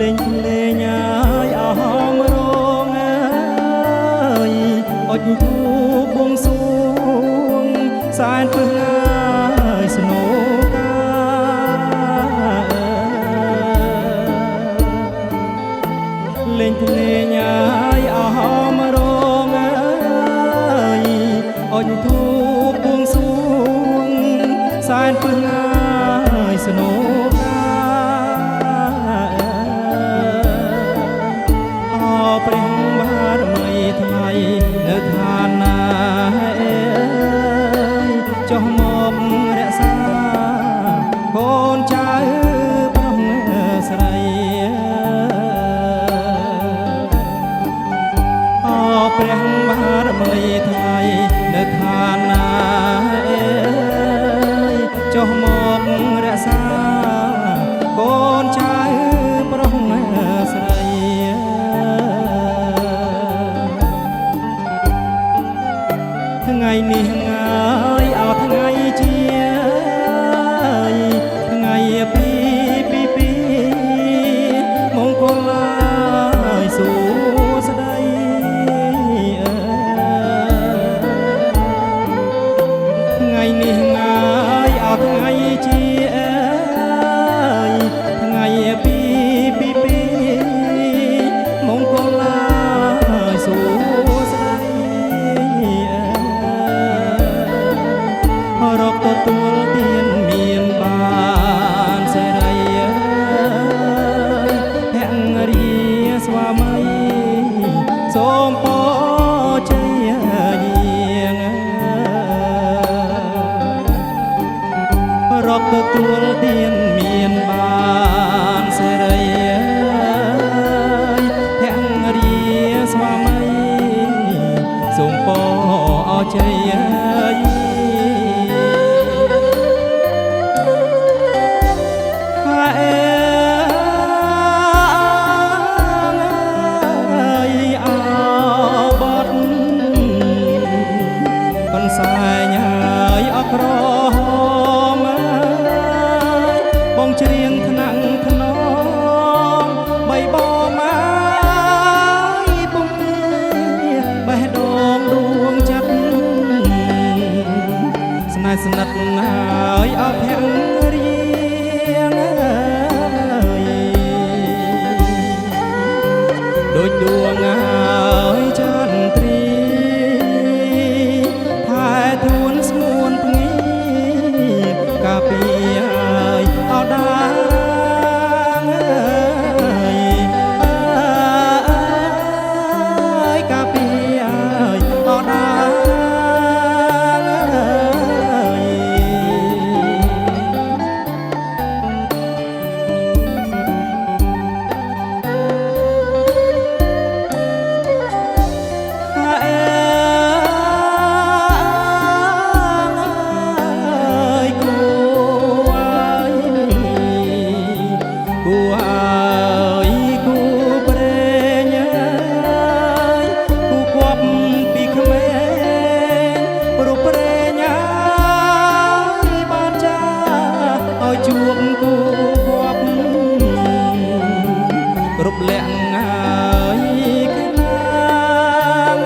លេងលេងហើយអមរងអើយអុចធូបបួងសួងសែនពឹងអើយស្នូកាលេងលេងហើយអមរងអើយអុចធូបបួងសួងសែនពឹងអើយស្នូព្រះបារមីថ្លៃនៅឋានណាអើយចុះមករក្សាកូនចៅប្រុសស្រីព្រះបារមីថ្លៃនៅឋានណាអើយចុះមករក្សាកូនចៅប្រុសស្រីថ្ងៃនេះហើយអត់ថ្ងៃជាថ្ងៃពីមង្គលហើយសួស្ដីថ្ងៃនេះហើយអត់ថ្ងៃជាថ្ងៃពីមង្គលហើយសួស្ដីរកទទួលទានមានបានសេរីភរិយាស្វាមីសូមពរជ័យយាងរកទទួលទានមានបានសេរីភរិយាស្វាមីសូមពរជ័យយាងសែងហើយអក្រមបងច្រៀងថ្នាក់ថ្នមបីបងមកពុំបេះដូងដួងចិត្តស្នេហ៍ស្និទ្ធហើយអភរៀងដូចដួងហើយចន្ទ្រីទួនស្ងួនភ្ងីកាពីហើយអោដាកាពីហើយអោដាជួបគូគប់គ្រប់លក្ខហើយខ្លាំង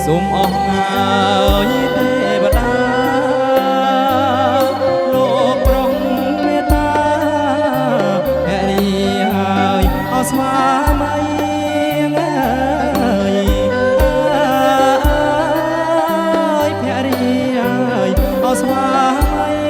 សូមអស់ហើយទេវតាលោកប្រុងមេត្តាហរិហើយអស្វាមីស្វាមី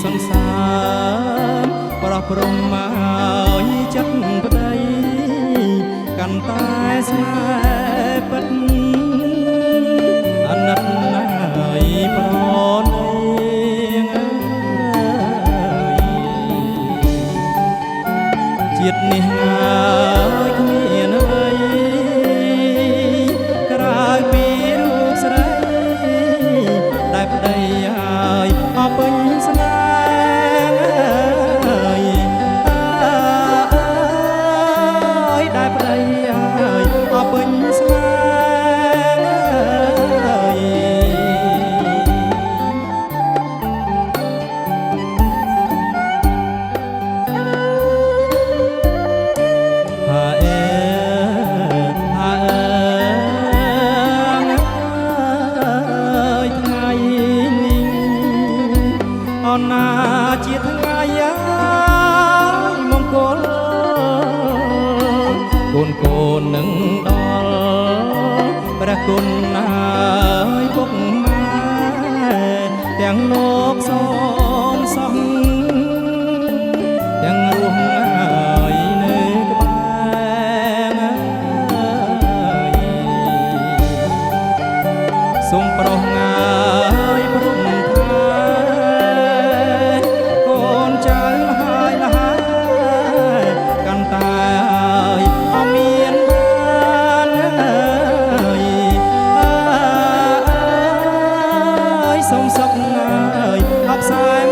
សង្សារប្រោះព្រំមកចិត្តប្តីកាន់តែស្នេហ៍ពិតអាណិតណាស់ប្រណី ពេញស្នេហ៍អើយដែលប្តីអើយអពេញស្នេហ៍ណាជាថ្ងៃមង្គលកូននឹងដល់ព្រះគុណហើយពុកម៉ែទាំងលោកសូមសោះទាំងរស់ហើយនៅក្បែរសូមប្រុសងាយព្រមសូមសុខអើយអបសា